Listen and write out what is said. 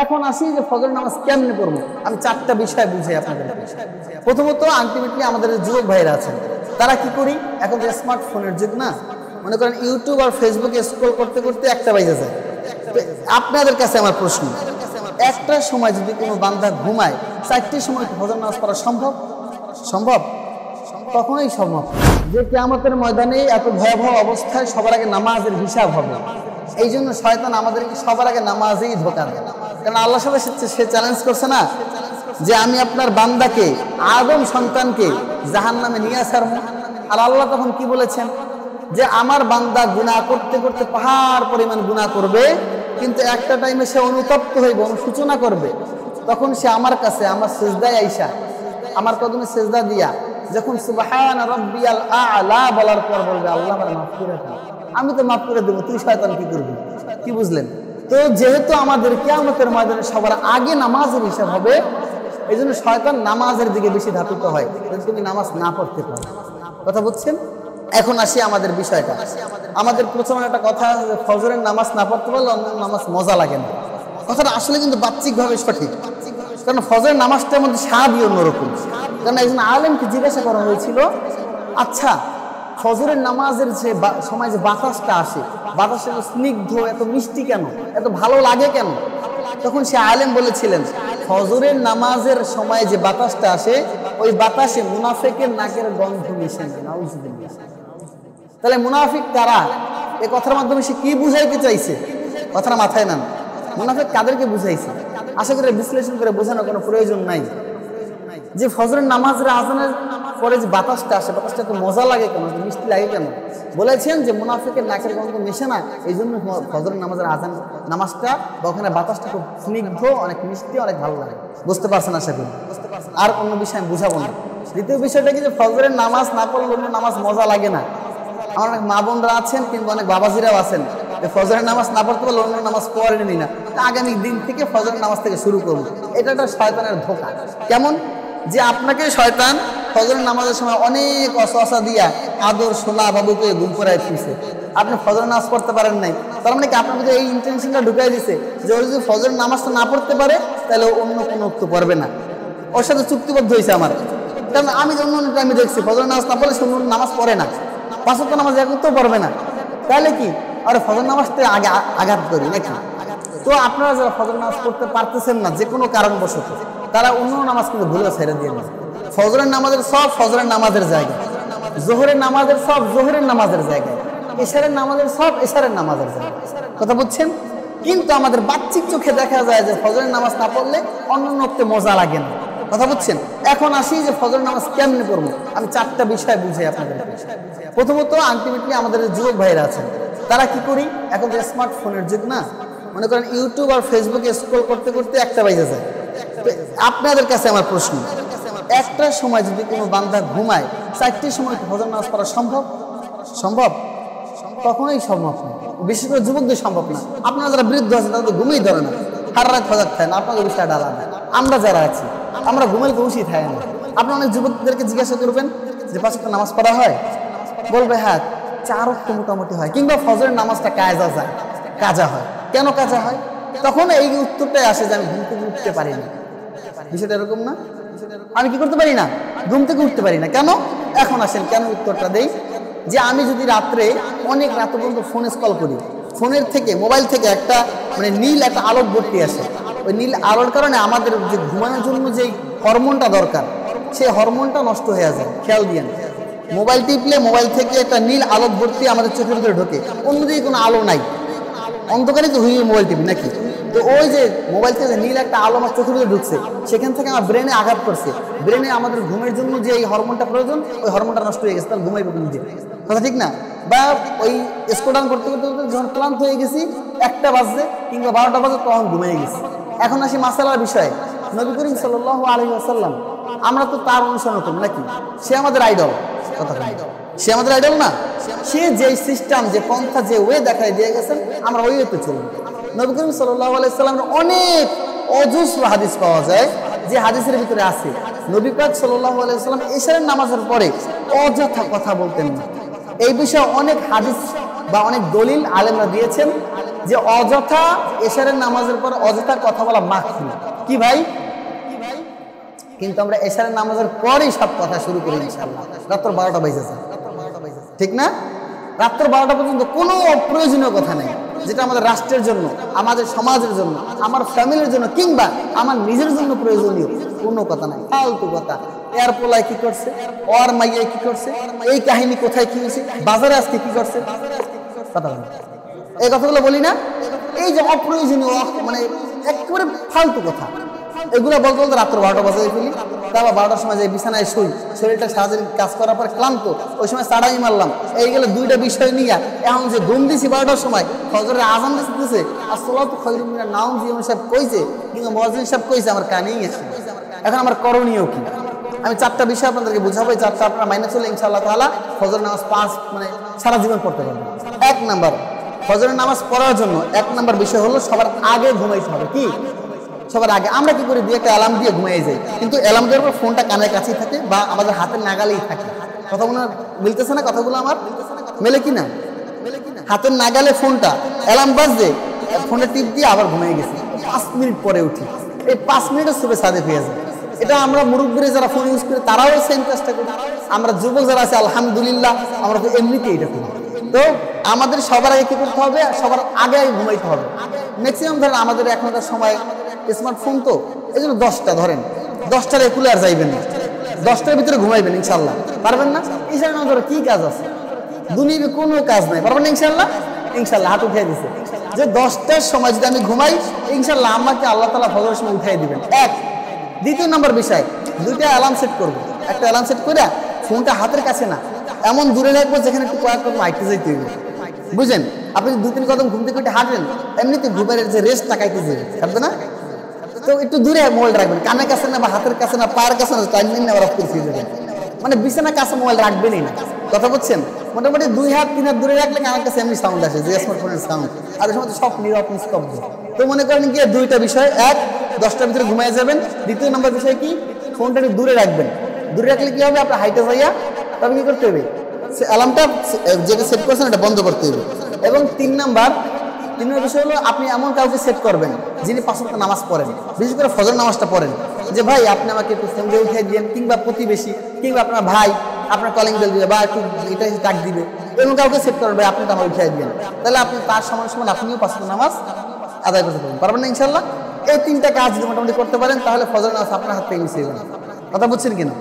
এখন আসি যে ফজর নামাজ কেমনে পড়বো, আমি চারটা বিষয় বুঝাই আপনাদের। প্রথমত আলটিমেটলি আমাদের যুবক ভাইরা আছেন, তারা কি করি, এখন যে স্মার্টফোনের যুগ না, মনে করেন ইউটিউব আর ফেসবুকে স্ক্রল করতে করতে একটা বাজে যায়। তো আপনাদের কাছে আমার প্রশ্ন, একটার সময় যদি কোনো বান্দা ঘুমায়, চারটির সময় ফজর নামাজ পড়া সম্ভব? সম্ভব? কখনোই সম্ভব। যে কিয়ামতের ময়দানে এত ভয়াবহ অবস্থায় সবার আগে নামাজের হিসাব হবে, এই জন্য শয়তান আমাদেরকে সবার আগে নামাজেই ধোঁকা দেয়। কারণ আল্লাহর সাথে সে চ্যালেঞ্জ করছে না যে আমি আপনার বান্দাকে, আদম সন্তানকে জাহান্নামে নিয়ে আসার। আর আল্লাহ তখন কি বলেছেন যে আমার বান্দা গুনাহ করতে করতে পাহাড় পরিমাণ গুনাহ করবে, কিন্তু একটা টাইমে সে অনুতপ্ত হইব, অনুশোচনা করবে, তখন সে আমার কাছে আমার সিজদায় আইসা, আমার কদমে সিজদা দিয়া যখন সুবহান রাব্বিয়াল আ'লা বলার পর বলবে আল্লাহ আমার মাফ করে দাও, আমি তো মাফ করে দেবো, তুই শয়তান কি করবি? কি বুঝলেন? তো যেহেতু আমাদের কিয়ামতের ময়দানে সবার আগে নামাজের হিসাব হবে, এই জন্য শয়তান নামাজের দিকে বেশি ধাবিত হয়, তুমি নামাজ না পড়তে পারো। কথা বুঝছেন? এখন আসি আমাদের বিষয়টা। আমাদের প্রথমে একটা কথা, ফজরের নামাজ না পড়তে পারলে অন্য নামাজ মজা লাগে না। কথাটা আসলে কিন্তু বাহ্যিকভাবে সঠিক, কারণ ফজরের নামাজটার মধ্যে স্বাদই অন্যরকম। কারণ একজন আলেমকে জিজ্ঞাসা করা হয়েছিল, আচ্ছা ফজরের নামাজের যে সময় যে বাতাসটা আসে, বাতাসটা এত স্নিগ্ধ, এত মিষ্টি কেন, এত ভালো লাগে কেন? তখন সে আলেম বলেছিলেন, ফজরের নামাজের সময় যে বাতাসটা আসে, ওই বাতাসে মুনাফিকের নাকের গন্ধ মিশে না। নাউজুবিল্লাহ। তাহলে মুনাফিক কারা? এই কথার মাধ্যমে সে কি বুঝাইতে চাইছে? কথাটা মাথায় নেন। মুনাফিক কাদেরকে বুঝাইছে? আশা করি বিশ্লেষণ করে বোঝানোর কোনো প্রয়োজন নাই। যে ফজরের নামাজের আজানের পরে যে বাতাসটা আসে, বাতাসটা এত মজা লাগে কেন, মিষ্টি লাগে কেন? বলেছেন যে মুনাফিকের নাকের গন্ধ মেশে না, এই জন্য ফজরের নামাজের আজান নামাজটা বা ওখানে বাতাসটা খুব স্নিগ্ধ, অনেক মিষ্টি, অনেক ভালো লাগে। বুঝতে পারছেন আশা করি? আর অন্য বিষয় আমি বুঝাবো না। দ্বিতীয় বিষয়টা কি, যে ফজরের নামাজ না পড়লে অন্য নামাজ মজা লাগে না। আমার অনেক মা বোনরা আছেন কিংবা অনেক বাবাজিরাও আছেন, যে ফজরের নামাজ না পড়তে পারলে অন্য নামাজ পড়েনি না, আগামী দিন থেকে ফজরের নামাজ থেকে শুরু করবো। এটা একটা শয়তানের ধোঁকা। কেমন? যে আপনাকে শয়তান ফজরের নামাজের সময় অনেক অসওয়াসা দিয়া আদর সোনা বাবুকে ঘুম পড়ায় দিয়েছে, আপনি ফজরের নামাজ পড়তে পারেন নাই, তার মানে কি আপনার মধ্যে এই ইন্টেনশনটা ঢুকাই দিছে যে ও যদি ফজরের নামাজটা না পড়তে পারে তাহলে অন্য কোনো উক্ত পড়বে না। ওর সাথে চুক্তিবদ্ধ হয়েছে আমার। কারণ আমি অন্য টাইমে দেখছি ফজরের নামাজ না পড়লে সে অন্য নামাজ পড়ে না, পাঁচ ওয়াক্ত নামাজ এক ওয়াক্তও পড়বে না। তাহলে কি আরে ফজর নামাজটা আগে আঘাত করি নাকি? তো আপনারা যারা ফজর নামাজ পড়তে পারতেছেন না যে কোনো কারণবশত, তারা অন্য নামাজ কিন্তু ভুলে ছেড়ে দিয়ে না। ফজরের নামাজের সব ফজরের নামাজের জায়গায়, জোহরের নামাজের সব জোহরের নামাজের জায়গায়, এশারের নামাজের সব এশারের নামাজের জায়গায়। কথা বুঝছেন? কিন্তু আমাদের বাহ্যিক চোখে দেখা যায় যে ফজরের নামাজ না পড়লে অন্য ওয়াক্তে মজা লাগে না। কথা বুঝছেন? এখন আসি যে ফজর নামাজ কেমনে পড়বো, আমি চারটা বিষয় বুঝাই আপনাদের। প্রথমত আলটিমেটলি আমাদের যুবক ভাইরা আছেন, তারা কি করি, এখন যে স্মার্টফোনের যুগ না, মনে করেন ইউটিউব আর ফেসবুকে স্ক্রল করতে করতে একটা বাজে যায়। তো আপনাদের কাছে আমার প্রশ্ন, একটার সময় যদি কোনো বান্দা ঘুমায়, চারটির সময় ফজর নামাজ পড়া সম্ভব? সম্ভব? কখনোই সম্ভব না। বিশেষ করে যুবকদের সম্ভব না। আপনারা যারা বৃদ্ধ আছেন তাদের ঘুমেই ধরে না, সারা রাত ফজর খায় না, আপনাদের বিষয়টা আলাদা। আমরা যারা আছি আমরা ঘুমের বসেই থাকে না। আপনারা অনেক যুবকদেরকে জিজ্ঞাসা করবেন যে পাঁচ ওয়াক্ত নামাজ পড়া হয়, বলবে হ্যাঁ 4 ওয়াক্ত মোটামুটি হয়, কিংবা ফজরের নামাজটা কাজা হয়। কেন কাজা হয়? তখন এই উত্তরটাই আসে যে আমি ঘুম থেকে উঠতে পারি না। বিষয়টা এরকম না? আমি কি করতে পারি না? ঘুম থেকে উঠতে পারি না। কেন? এখন আসেন কেন উত্তরটা দেই। যে আমি যদি রাত্রে অনেক রাত পর্যন্ত ফোনে কল করি, ফোনের থেকে মোবাইল থেকে একটা মানে নীল একটা আলোক ভর্তি আসে, ওই নীল আলোর কারণে আমাদের যে ঘুমানোর জন্য যে হরমোনটা দরকার, সেই হরমোনটা নষ্ট হয়ে যায়। খেয়াল দিয়ে মোবাইল টিপলে মোবাইল থেকে একটা নীল আলোক ভর্তি আমাদের চোখের ভিতরে ঢোকে, অন্যদিকে কোনো আলো নাই, অন্ধকারে তো হুইয়ে মোবাইল টিপি নাকি। তো ওই যে মোবাইল থেকে নীল একটা আলো আমার চোখের ভিতরে ঢুকছে, সেখান থেকে আমার ব্রেনে আঘাত করছে, ব্রেনে আমাদের ঘুমের জন্য যে এই হরমোনটা প্রয়োজন, ওই হরমোনটা নষ্ট হয়ে গেছে, তাহলে ঘুমাইবে নিজে। কথা ঠিক না? বা ওই স্কোডাউন করতে করতে করতে যখন ক্লান্ত হয়ে গেছি, 1টা বাজছে কিংবা 12টা বাজে, তখন ঘুমিয়ে গেছি। এখন আসি মাসালার বিষয়ে। নবী করিম সাল্লাল্লাহু আলাইহি ওয়াসাল্লাম, আমরা তো তার অনুসরণ করি নাকি? সে আমাদের আইডল। কথা, সে আমাদের আইডল না? সে যে সিস্টেম, যে পন্থা, যে ওয়ে দেখায় দিয়ে গেছেন, আমরা ওই ওয়েতে চলব। নবী করিম সাল্লাল্লাহু আলাইহি ওয়াসাল্লামের অনেক অজস্র হাদিস পাওয়া যায়, যে হাদিসের ভিতরে আছে নবী পাক সাল্লাল্লাহু আলাইহি ওয়াসাল্লাম এশারের নামাজের পরে অযথা কথা বলতেন না। এই বিষয়ে অনেক হাদিস বা অনেক দলিল আলেমরা দিয়েছেন যে অযথা এশারের নামাজের পর অযথা কথা বলা মাকরুহ। কি ভাই? কিন্তু আমরা এশারের নামাজের পরেই সব কথা শুরু করি ইনশাআল্লাহ। রাত্র 12টা বাজে যায়, ঠিক না? রাত্র 12টা পর্যন্ত কোনো অপ্রয়োজনীয় কথা নেই, যেটা আমাদের রাষ্ট্রের জন্য, আমাদের সমাজের জন্য, আমার ফ্যামিলির জন্য কিংবা আমার নিজের জন্য প্রয়োজনীয় কোনো কথা নাই, ফালতু কথা। এর পোলায় কি করছে, ওর মাইয়ায় কি করছে, এই কাহিনী কোথায় কি হয়েছে, বাজারে আজকে কি করছে, কথা বলে এই কথাগুলো বলি না। এই যে অপ্রয়োজনীয় মানে একেবারে ফালতু কথা, এগুলো বলতে বলতে রাত্র 12টা বাজে ফেলি। তারপর 12টার সময় যাই বিছানায় শুই, শরীরটা সারাদিন কাজ করার পর ক্লান্ত, ওই সময় চাড়াই মারলাম। এইগুলো দুইটা বিষয় নিয়ে এখন যে ঘুম দিছি 12টার সময়, ফজরের আজান দিতেছে, আসসালাতু খায়রুম মিনান নাওম জীবন সাহেব কইছে কিংবা মুয়াজ্জিন সাহেব কইছে, আমার কানেই আসে। এখন আমার করণীয় কি? আমি 4টা বিষয় আপনাদেরকে বুঝাবো, এই 4টা আপনারা মাইনে চলে ইনশাআল্লাহ তাআলা ফজর নামাজ 5 মানে সারা জীবন পড়তে পারবেন। 1 নাম্বার, ফজরের নামাজ পড়ার জন্য 1 নাম্বার বিষয় হলো সবার আগে ঘুমাইতে হবে। কি? সবার আগে। আমরা কি করি, দিয়ে একটা অ্যালার্ম দিয়ে ঘুমিয়ে যাই, কিন্তু অ্যালার্ম দেওয়ার পর ফোনটা কানের কাছেই থাকে বা আমাদের হাতের নাগালেই থাকে। কথা মনে মিলতেছে না? কথাগুলো আমার মেলে কি না? হাতের নাগালে ফোনটা, অ্যালার্ম বাজছে, ফোনটা টিপ দিয়ে আবার ঘুমিয়ে গেছি, 5 মিনিট পরে উঠি, এই 5 মিনিটের সুবে সাদে পেয়ে যায়। এটা আমরা মুরব্বীরা যারা ফোন ইউজ করে তারাও সেম কাজটা করি। আমরা যুবক যারা আছে আলহামদুলিল্লাহ আমরা তো এমনিতেই এটা করি। তো আমাদের সবার আগে কি করতে হবে, সবার আগে ঘুমাইতে হবে। ম্যাক্সিমাম ধরেন আমাদের এখনকার সময় স্মার্টফোন, তো এই জন্য 10টা ধরেন, 10টার একুলে আর যাইবেন না, 10টার ভিতরে ঘুমাইবেন ইনশাল্লাহ। পারবেন না? ইনশাল্লাহ ধরো কি কাজ আছে, দুনিয়ার কোনো কাজ নাই, পারবেন না ইনশাল্লাহ? ইনশাল্লাহ হাত উঠিয়ে দিছে যে 10টার সময় যদি আমি ঘুমাই ইনশাল্লাহ আমাকে আল্লাহ তাআলা ফজরের সময় উঠাই দিবেন। 1। দ্বিতীয় নম্বর বিষয়, 2টা অ্যালার্ম সেট করবো। একটা অ্যালার্ম সেট করে ফোনটা হাতের কাছে না, এমন দূরে রাখবো যেখানে একটু কয়েক কদম হাঁটতে যাইতে হইবে। বুঝলেন? আপনি 2-3 কদম ঘুম থেকে উঠে হাঁটেন, এমনিতে ঘুমের যে রেস্ট টাকাইতে যাবে, থাকবে না? তো একটু দূরে মোবাইল রাখবেন, কানের কাছে না বা হাতের কাছে না, পায়ের কাছে না, টাইম দিন না আবার অফ করে ফিরে যাবেন। মানে বিছানার কাছে মোবাইল রাখবেনই না। কথা বলছেন? মোটামুটি 2 হাত 3 হাত দূরে রাখলে কানের কাছে এমনি সাউন্ড আসে, যে স্মার্টফোনের সাউন্ড, আর ওই সময় সব নীরব নিস্তব্ধ। তো মনে করেন কি 2টা বিষয়, 1 10টার ভিতরে ঘুমায় যাবেন। দ্বিতীয় নম্বর বিষয় কি, ফোনটা একটু দূরে রাখবেন। দূরে রাখলে কি হবে, আপনার হাইটে যাইয়া তবে কি করতে হবে, অ্যালার্মটা যেটা সেট করছেন এটা বন্ধ করতে হবে। এবং 3 নাম্বার বিষয় হলো আপনি এমন কাউকে সেট করবেন যিনি 5 ওয়াক্ত নামাজ পড়েন, বিশেষ করে ফজর নামাজটা পড়েন, যে ভাই আপনি আমাকে একটু ফোন দিয়ে উঠিয়ে দিয়েন, কিংবা প্রতিবেশী কিংবা আপনার ভাই আপনার কলিং বেল দিবে বা একটু এটা ডাক দিবে, এমন কাউকে সেট করবেন, ভাই আপনি তো আমার উঠিয়ে দিবেন। তাহলে আপনি তার সমান সমান আপনিও 5 ওয়াক্ত নামাজ আদায় করতে পারবেন না ইনশাল্লাহ। এই 3টা কাজ যদি মোটামুটি করতে পারেন তাহলে ফজর নামাজ আপনার হাত থেকে মিশে যাবে না। কথা বুঝছেন কিনা?